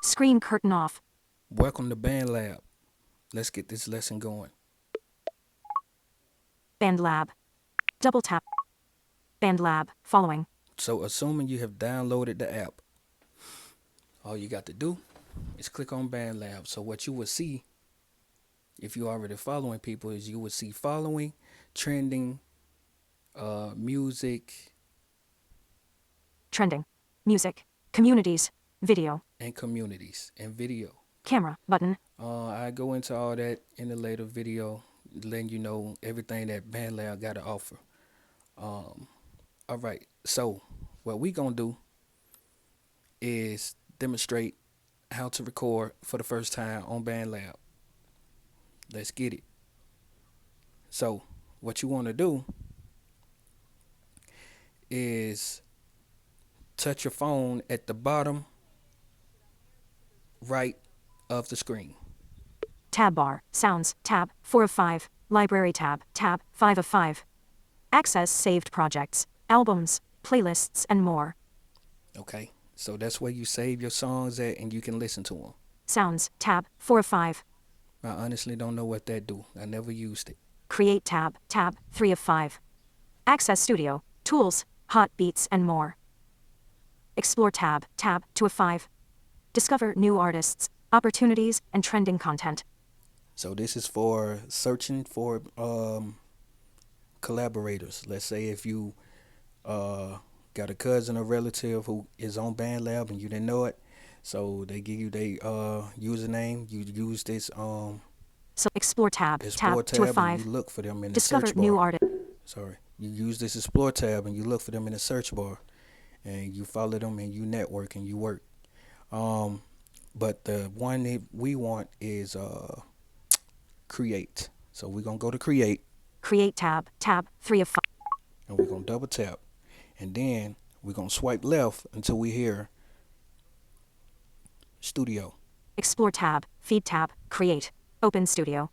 Screen curtain off. Welcome to BandLab. Let's get this lesson going. BandLab. Double tap. BandLab. Following. So assuming you have downloaded the app, all you got to do is click on BandLab. So what you will see, if you're already following people, is you will see following, trending, music, Trending. Music. Communities. Video. and communities, and video. Camera. Button. I go into all that in a later video, letting you know everything that BandLab got to offer. All right, so what we gonna do is demonstrate how to record for the first time on BandLab. Let's get it. So what you want to do is touch your phone at the bottom right of the screen. Tab bar. Sounds. Tab. 4 of 5. Library tab. Tab. 5 of 5. Access saved projects, albums, playlists, and more. Okay, so that's where you save your songs at and you can listen to them. Sounds. Tab. 4 of 5. I honestly don't know what that do. I never used it. Create tab. Tab. 3 of 5. Access studio. Tools, hot beats, and more. Explore tab. Tab. 2 of 5. Discover new artists, opportunities, and trending content. So this is for searching for collaborators. Let's say if you got a cousin or relative who is on BandLab and you didn't know it, so they give you their username. You use this So explore tab. explore Tab. 2 of tab 5. and you look for them in the Discover search bar. new artists. Sorry, you use this explore tab and you look for them in the search bar, and you follow them and you network and you work. But the one that we want is create. So we're gonna go to create Create tab. Tab. 3 of 5. and we're gonna double tap, and then we're gonna swipe left until we hear studio. Explore tab. Feed tab. Create. Open studio.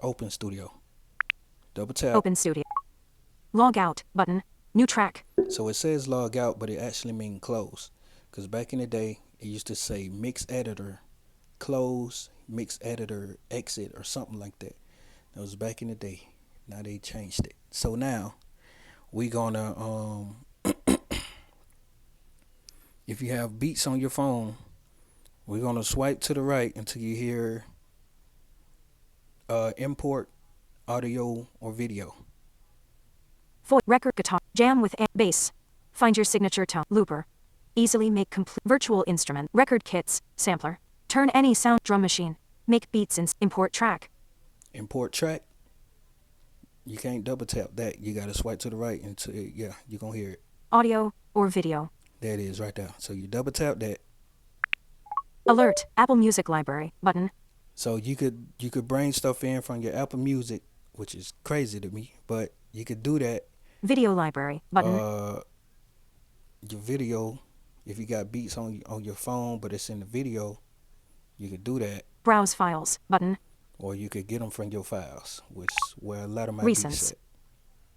Open studio. Double tap. Open studio. Log out button. New track. So it says log out, but it actually means close. Because back in the day, it used to say mix editor close, mix editor exit, or something like that. That was back in the day. Now they changed it. So now we gonna if you have beats on your phone, we're gonna swipe to the right until you hear import audio or video. Record guitar. Jam with bass. Find your signature tone. Looper. Easily make complete virtual instrument. Record kits. Sampler. Turn any sound. Drum machine. Make beats and import track. Import track. You can't double tap that. You gotta swipe to the right until you're gonna hear it. Audio or video. There it is right there. So you double tap that. Alert. Apple Music Library button. So you could bring stuff in from your Apple Music, which is crazy to me, but you could do that. Video library button. Your video, if you got beats on your phone, but it's in the video, you could do that. Browse files button. Or you could get them from your files, which is where a lot of my Recents. beats at.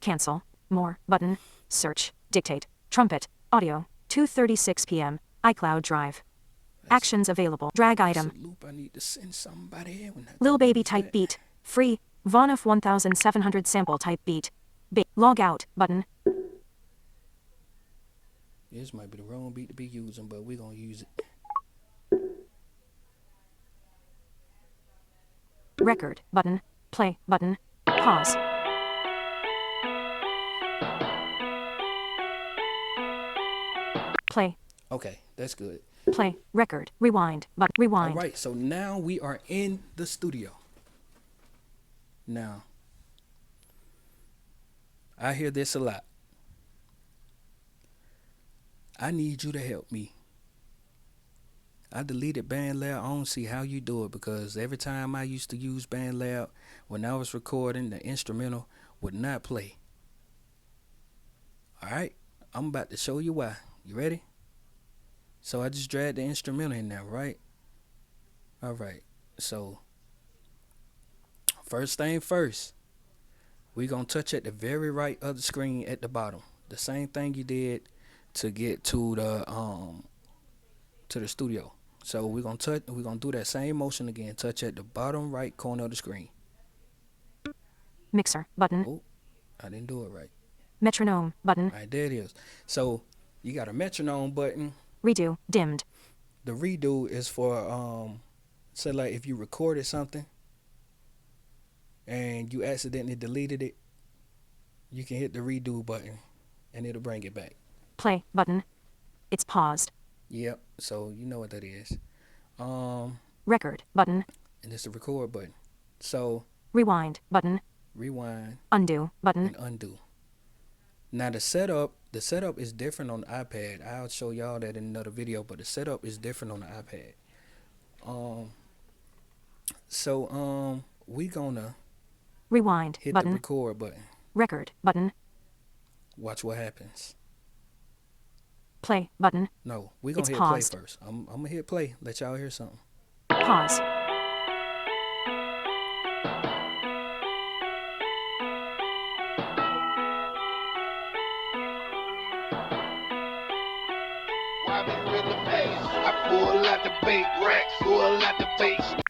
Cancel. More button. Search. Dictate. Trumpet. Audio. 2:36 p.m. iCloud Drive. Actions available. Drag item. That's a loop I need to send somebody. Lil Baby type beat. Free. Vonif 1700 sample type beat. Log out button. This might be the wrong beat to be using, but we're gonna use it. Record button. Play button. Pause. Play. Okay, that's good. Play. Record. Rewind. But rewind. All right, so now we are in the studio. Now, I hear this a lot. I need you to help me. I deleted BandLab. I don't see how you do it, because every time I used to use BandLab, when I was recording, the instrumental would not play. All right, I'm about to show you why. You ready? So I just dragged the instrumental in there, right? All right, so first thing first, we're going to touch at the very right of the screen at the bottom. The same thing you did to get to the studio. So we're gonna do that same motion again. Touch at the bottom right corner of the screen. Mixer button. Oh, I didn't do it right. Metronome button. All right, there it is. So you got a metronome button. Redo dimmed. The redo is for say like if you recorded something and you accidentally deleted it, you can hit the redo button and it'll bring it back. Play button. It's paused. Yep. So you know what that is. Record button. And it's the record button. So Rewind button. rewind Undo button. and undo. Now the setup is different on the iPad. I'll show y'all that in another video, but the setup is different on the iPad. We gonna Rewind hit button. the record button. Record button. Watch what happens. Play button. No, we gonna It's hit paused. play first. I'm gonna hit play. Let y'all hear something. Pause.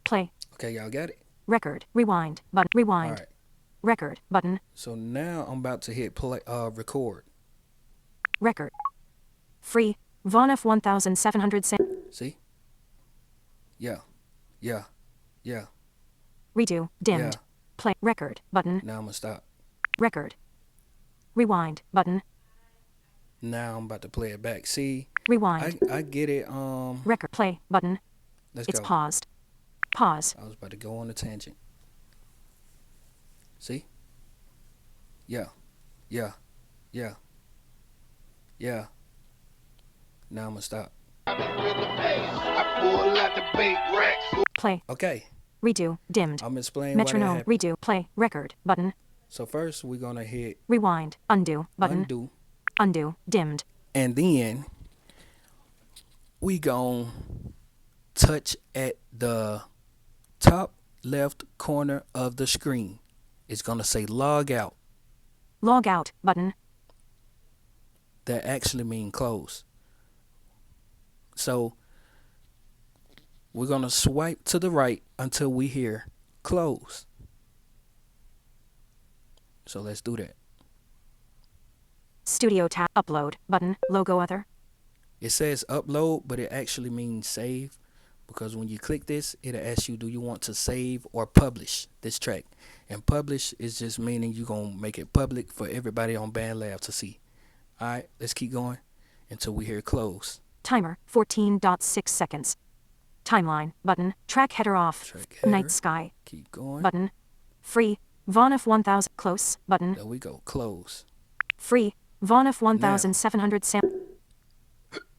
Play. Okay, y'all got it? Record. Rewind button. Rewind. All right. Record button. So now I'm about to hit play record. Record. Free. Von F 1700. See? Yeah. Yeah. Yeah. Redo dimmed. Yeah. Play. Record button. Now I'm gonna stop. Record. Rewind button. Now I'm about to play it back. See? Rewind. I get it. Record. Play button. Let's It's go. paused. Pause. I was about to go on a tangent. See? Yeah. Yeah. Yeah. Yeah. Now I'm gonna stop. Play. Okay. Redo dimmed. I'm explaining why that Metronome. happened. Redo. Play. Record button. So first we're gonna hit Rewind. Undo button. undo, Undo dimmed. and then we gon' touch at the top left corner of the screen. It's gonna say log out. Log out button. That actually mean close. So we're gonna swipe to the right until we hear close. So let's do that. Studio tab. Upload button. Logo other. It says upload, but it actually means save, because when you click this, it'll ask you, do you want to save or publish this track? And publish is just meaning you're going to make it public for everybody on BandLab to see. All right, let's keep going until we hear close. Timer. 14.6 seconds. Timeline button. Track header off. Track header. Night sky Keep going. button. Free. Von F 1000. Close button. There we go. Close. Free. Von F 1700.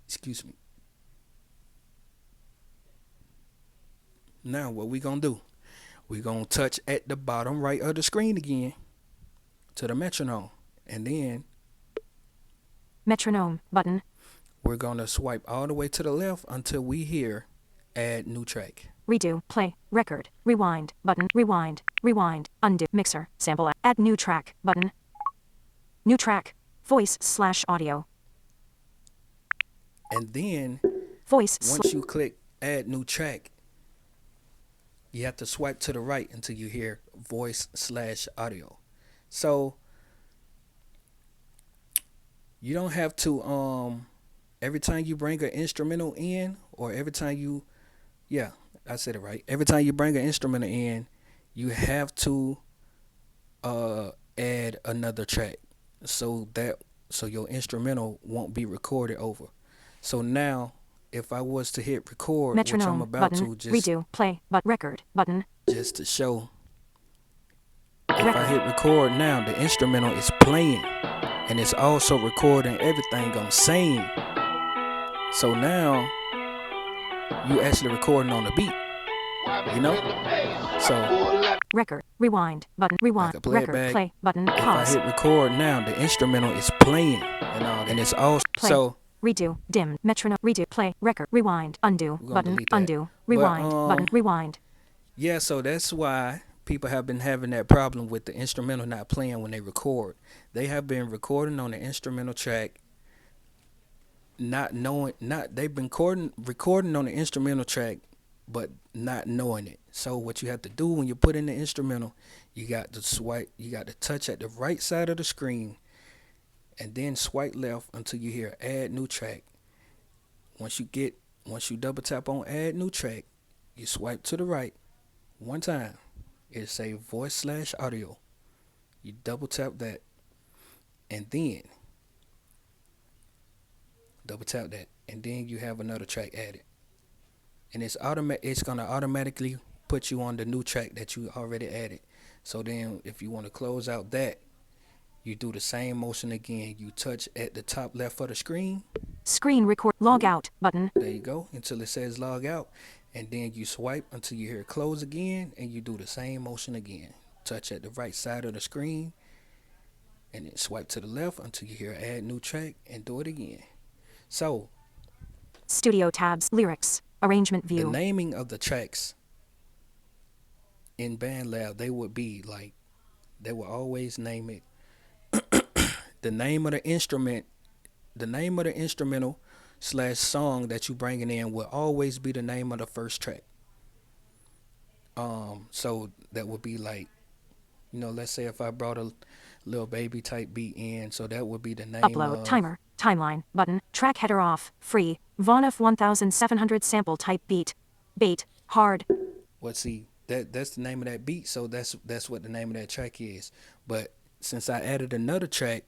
Excuse me. Now what we going to do? We're going to touch at the bottom right of the screen again to the metronome. And then Metronome button. we're going to swipe all the way to the left until we hear add new track. Redo. Play. Record. Rewind button. Rewind. Rewind. Undo. Mixer. Sample. Add new track button. New track. Voice/audio. And then Voice. once you click add new track, you have to swipe to the right until you hear voice/audio. So you don't have to every time you bring an instrumental in, or every time you I said it right. Every time you bring an instrumental in, you have to add another track so your instrumental won't be recorded over. So now if I was to hit record, which I'm Metronome about button. to, just Redo. Play. But record button. just to show, if I hit record now, the instrumental is playing and it's also recording everything I'm saying. So now you actually recording on the beat, you know? So Record. Rewind button. Rewind. can play it Record. back. Play button. if I Pause. hit record now, the instrumental is playing and it's also Play. so Redo. Dim. Metronome. Redo. Play. Record. Rewind. Undo. We're gonna Button. delete that. Undo. Rewind. Button. Rewind. yeah, so that's why people have been having that problem with the instrumental not playing when they record. They have been recording on the instrumental track not knowing, not they've been recording on the instrumental track, but not knowing it. So what you have to do when you put in the instrumental, you got to swipe, you got to touch at the right side of the screen, and then swipe left until you hear add new track. Once you get, once you double tap on add new track, you swipe to the right one time. It'll say voice/audio. You double tap that, and then double tap that, and then you have another track added, and it's gonna automatically put you on the new track that you already added. So then if you want to close out that, you do the same motion again. You touch at the top left of the screen. Screen record. Log out button. There you go, until it says log out, and then you swipe until you hear close again, and you do the same motion again. Touch at the right side of the screen, and then swipe to the left until you hear add new track, and do it again. So Studio tabs. Lyrics. Arrangement the view. naming of the tracks in BandLab, they would be like, they will always name it the name of the instrument, the name of the instrumental slash song that you bringing in will always be the name of the first track. So that would be like, let's say if I brought a little baby type beat in, so that would be the name Upload. of Timer. Timeline. Button. Track header off. Free. Von F 1700 sample type beat. Bait. Hard. what see that's the name of that beat, so that's what the name of that track is. But since I added another track,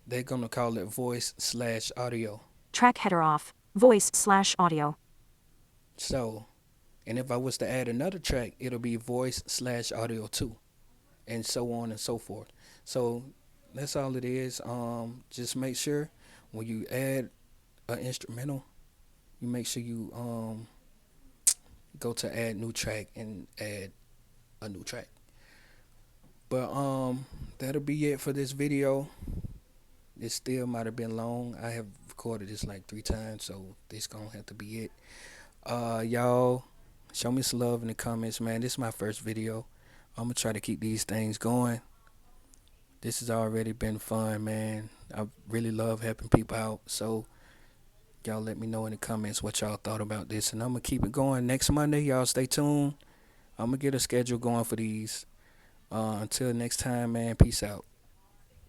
they're gonna call it voice/audio. Track header off. Voice/audio. So, and if I was to add another track, it'll be voice/audio too, and so on and so forth. So that's all it is. Just make sure when you add an instrumental, you make sure you go to add new track and add a new track. But that'll be it for this video. It still might have been long. I have recorded this like 3 times, so this gonna have to be it. Y'all, show me some love in the comments, man. This is my first video. I'm gonna try to keep these things going. This has already been fun, man. I really love helping people out. So y'all let me know in the comments what y'all thought about this, and I'm gonna keep it going. Next Monday, y'all stay tuned. I'm gonna get a schedule going for these. Until next time, man. Peace out.